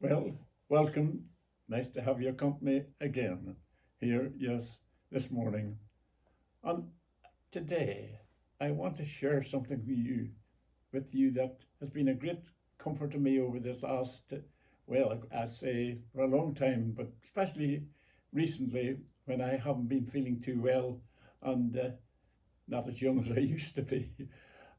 Well, welcome. Nice to have your company again here, yes, this morning. And today, I want to share something with you that has been a great comfort to me over this last, well, I'd say for a long time, but especially recently when I haven't been feeling too well and not as young as I used to be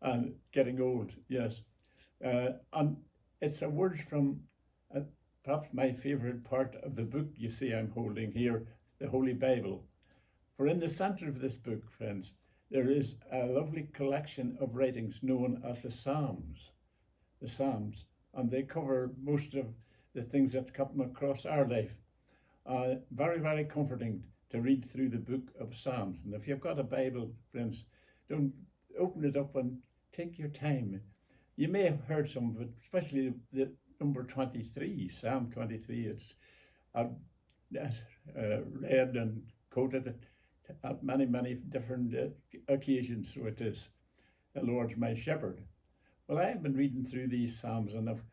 and getting old, yes. And it's a words from uh, perhaps my favorite part of the book you see I'm holding here, the Holy Bible. For in the center of this book, friends, there is a lovely collection of writings known as the Psalms. The Psalms, and they cover most of the things that come across our life. Very, very comforting to read through the book of Psalms. And if you've got a Bible, friends, don't open it up and take your time. You may have heard some of it, especially the number 23, Psalm 23. It's read and quoted at many, many different occasions. So it is, the Lord's my shepherd. Well, I have been reading through these Psalms and I've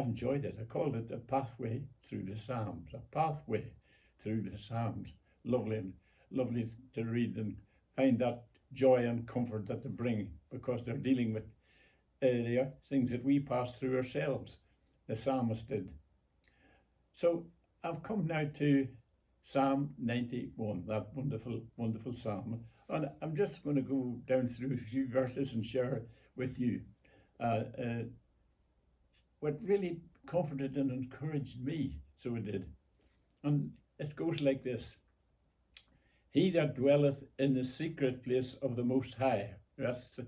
enjoyed it. I called it a pathway through the Psalms, a pathway through the Psalms. Lovely to read and find that joy and comfort that they bring because they're dealing with the things that we pass through ourselves. The psalmist did. So I've come now to Psalm 91, that wonderful, wonderful psalm. And I'm just going to go down through a few verses and share with you what really comforted and encouraged me. So it did. And it goes like this. He that dwelleth in the secret place of the Most High, that's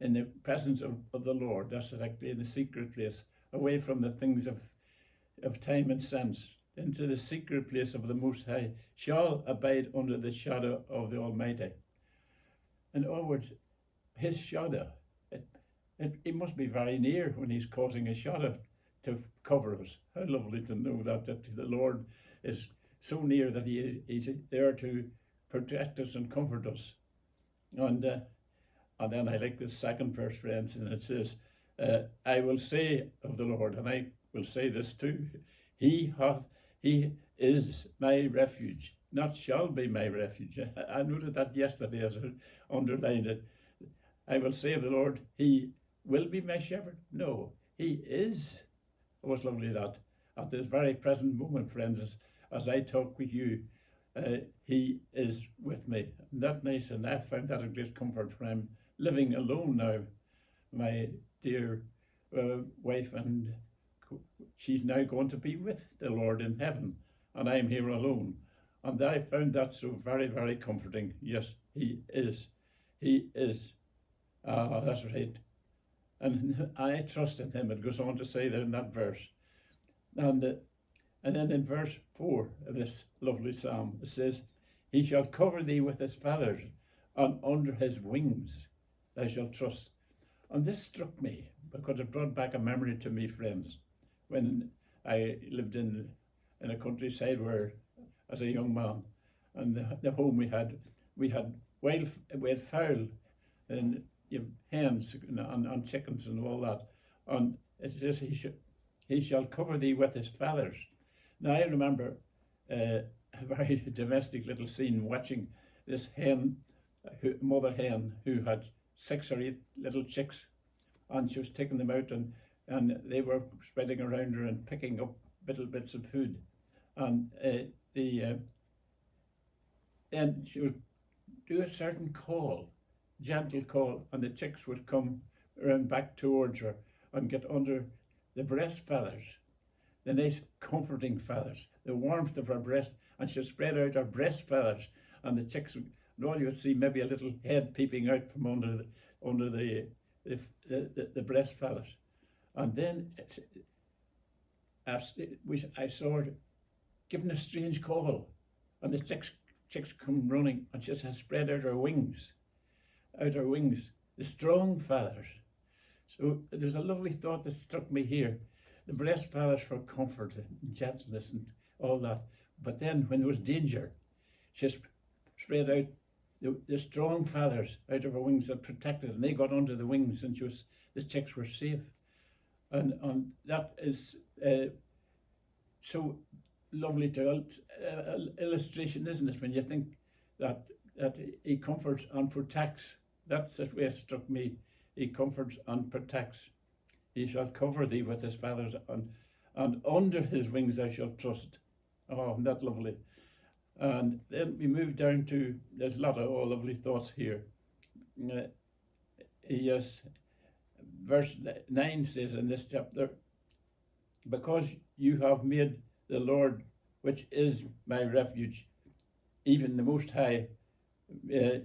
in the presence of the Lord, that's actually in the secret place, away from the things of time and sense, into the secret place of the Most High, shall abide under the shadow of the Almighty. In other words, his shadow, it must be very near when he's causing a shadow to cover us. How lovely to know that the Lord is so near that he's there to protect us and comfort us. And then I like this second verse, friends, and it says, I will say of the Lord, and I will say this too, he is my refuge, not shall be my refuge. I noted that yesterday as I underlined it. I will say of the Lord, he will be my shepherd. No, he is. It was lovely that at this very present moment, friends, as I talk with you, he is with me. And that nice, and I found that a great comfort when I'm living alone now. My dear wife, and she's now going to be with the Lord in heaven, and I'm here alone. And I found that so very, very comforting. Yes, he is. He is. That's right. And I trust in him. It goes on to say there in that verse. And then in verse 4 of this lovely psalm, it says, he shall cover thee with his feathers, and under his wings thou shalt trust. And this struck me because it brought back a memory to me, friends, when I lived in a countryside where, as a young man, and the home we had wild fowl and hens and chickens and all that. And it says he shall cover thee with his feathers. Now I remember a very domestic little scene watching this mother hen who had 6 or 8 little chicks, and she was taking them out and they were spreading around her and picking up little bits of food. And then she would do a certain call, gentle call, and the chicks would come around back towards her and get under the breast feathers, the nice comforting feathers, the warmth of her breast, and she'd spread out her breast feathers, and the chicks would, and all you would see maybe a little head peeping out from under the breast feathers. And then I saw her giving a strange call, and the chicks come running, and she has spread out her wings, the strong feathers. So there's a lovely thought that struck me here. The breast feathers for comfort and gentleness and all that. But then when there was danger, she spread out the strong feathers out of her wings that protected, and they got under the wings, and the chicks were safe. And that is so lovely to illustration, isn't it? When you think that he comforts and protects. That's the way it struck me. He comforts and protects. He shall cover thee with his feathers, and under his wings thou shalt trust. Oh, isn't that lovely? And then we move down to, there's a lot of lovely thoughts here. Yes, verse 9 says in this chapter, because you have made the Lord, which is my refuge, even the Most High, thy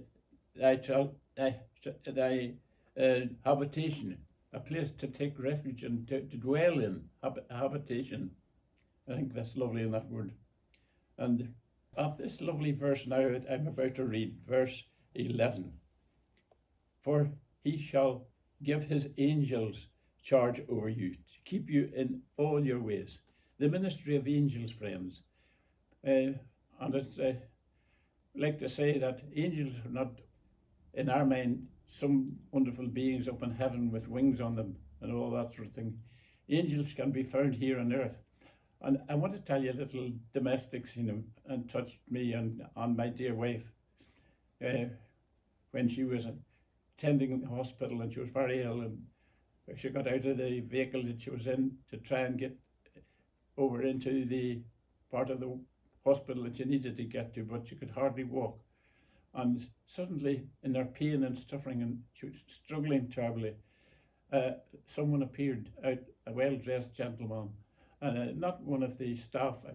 habitation, a place to take refuge and to dwell in, habitation. I think that's lovely in that word. And at this lovely verse now that I'm about to read, verse 11, for he shall give his angels charge over you, to keep you in all your ways. The ministry of angels, friends. And it's like to say that angels are not, in our mind, some wonderful beings up in heaven with wings on them and all that sort of thing. Angels can be found here on earth. And I want to tell you a little domestic scene and touched me and on my dear wife when she was attending the hospital and she was very ill, and she got out of the vehicle that she was in to try and get over into the part of the hospital that she needed to get to, but she could hardly walk. And suddenly, in her pain and suffering, and she was struggling terribly, someone appeared, a well-dressed gentleman, and not one of the staff,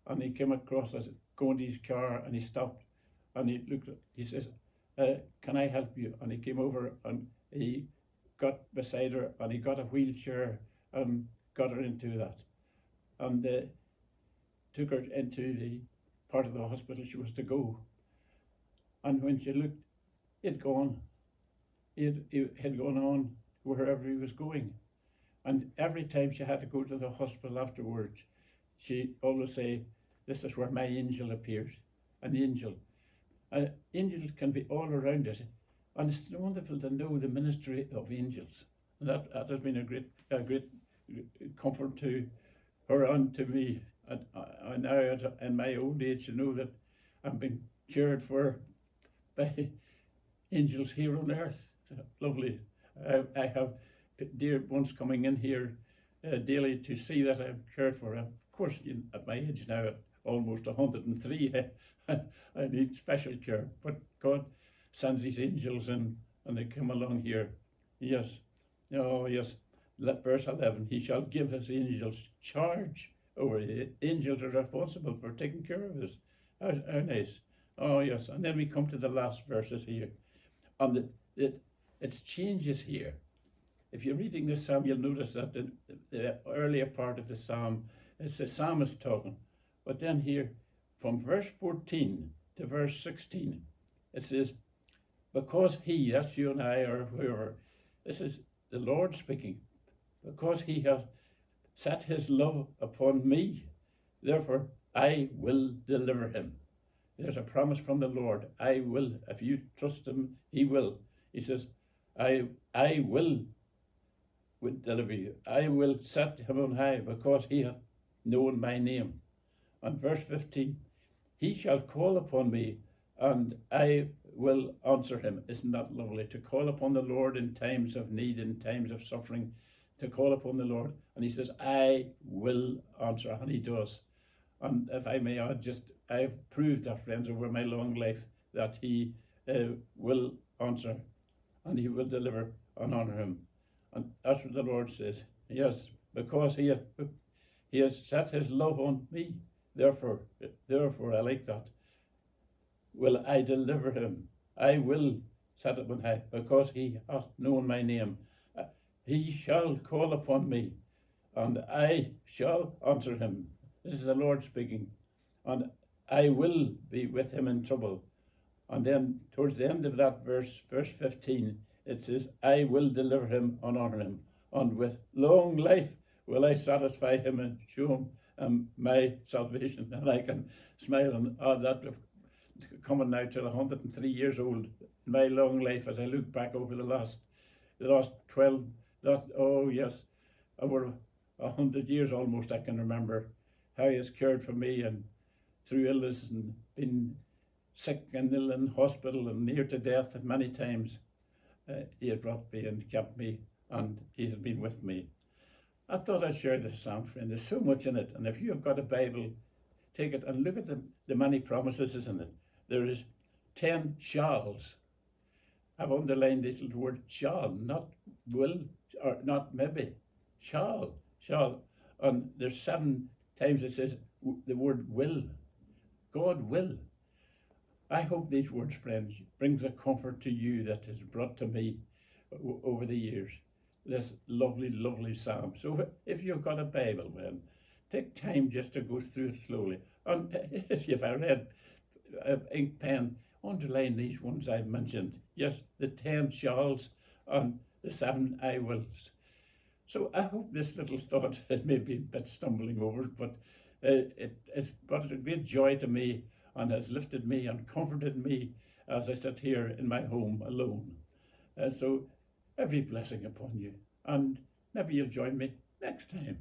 and he came across us going to his car, and he stopped, and he looked at, he says, can I help you? And he came over and he got beside her and he got a wheelchair and got her into that, and took her into the part of the hospital she was to go. And when she looked, he'd gone. He had gone on wherever he was going. And every time she had to go to the hospital afterwards, she'd always say, this is where my angel appears. An angel. Angels can be all around us. And it's wonderful to know the ministry of angels. And that has been a great comfort to her and to me. And now in my old age, to know that I'm being cared for by angels here on earth. Lovely. I have dear ones coming in here daily to see that I'm cared for. Of course, at my age now, at almost 103, I need special care. But God sends these angels in, and they come along here. Yes. Oh, yes. Verse 11, he shall give his angels charge over you. Angels are responsible for taking care of us. How nice. Oh, yes. And then we come to the last verses here. And it changes here. If you're reading this psalm, you'll notice that the earlier part of the psalm, it's the psalmist talking. But then here, from verse 14 to verse 16, it says, because he, that's you and I or whoever, this is the Lord speaking, because he hath set his love upon me, therefore I will deliver him. There's a promise from the Lord. I will. If you trust him, he will. He says, I will deliver you. I will set him on high because he hath known my name. And verse 15, he shall call upon me and I will answer him. Isn't that lovely? To call upon the Lord in times of need, in times of suffering, to call upon the Lord. And he says, I will answer. And he does. And if I may add, I've proved that, friends, over my long life that he will answer and he will deliver and honor him. And that's what the Lord says. Yes, because he has set his love on me. Therefore, I like that. Will I deliver him? I will set him on high because he hath known my name. He shall call upon me and I shall answer him. This is the Lord speaking. And I will be with him in trouble. And then towards the end of that verse 15, it says, I will deliver him and honor him. And with long life will I satisfy him and show him my salvation. And I can smile and add that coming now to 103 years old. My long life, as I look back over the last 12, oh yes, over 100 years almost, I can remember how he has cared for me and through illness and been sick and ill in hospital and near to death many times. He has brought me and kept me, and he has been with me. I thought I'd share this psalm, friend. There's so much in it, and if you've got a Bible, take it and look at the many promises in it. There is 10 shalls. I've underlined this little word shall, not will or not maybe. Shall. And there's 7 times it says the word will. God will. I hope these words, friends, brings a comfort to you that has brought to me over the years. This lovely, lovely psalm. So if you've got a Bible, then take time just to go through it slowly. And if you've read ink pen, underline these ones I've mentioned. Yes, the 10 shalls and the 7 I wills. So I hope this little thought, it may be a bit stumbling over, but it's brought a great joy to me and has lifted me and comforted me as I sit here in my home alone. So every blessing upon you, and maybe you'll join me next time.